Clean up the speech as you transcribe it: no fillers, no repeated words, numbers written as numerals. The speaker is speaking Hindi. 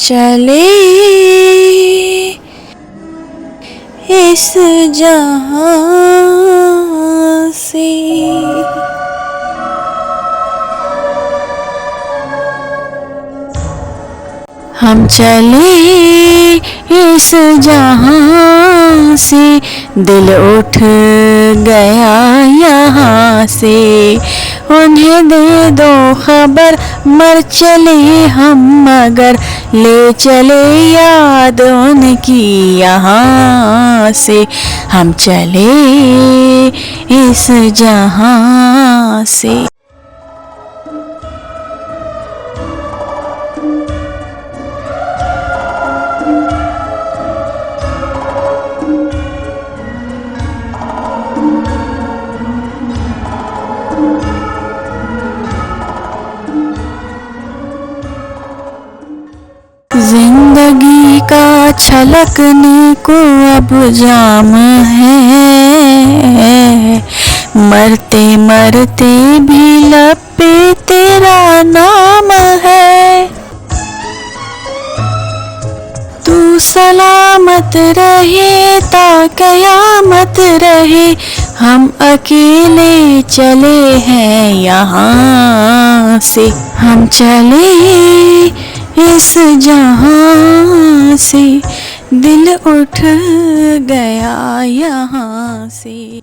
चले इस जहां से। हम चले इस जहां से, दिल उठ गया यहाँ से। उन्हें दे दो खबर, मर चले हम मगर, ले चले याद उनकी यहाँ से। हम चले इस जहां से। जिंदगी का छलकने को अब जाम है, मरते मरते भी लब पे तेरा नाम है। तू सलामत रहे ता कयामत रहे, हम अकेले चले हैं यहाँ से। हम चले इस जहां से, दिल उठ गया यहाँ से।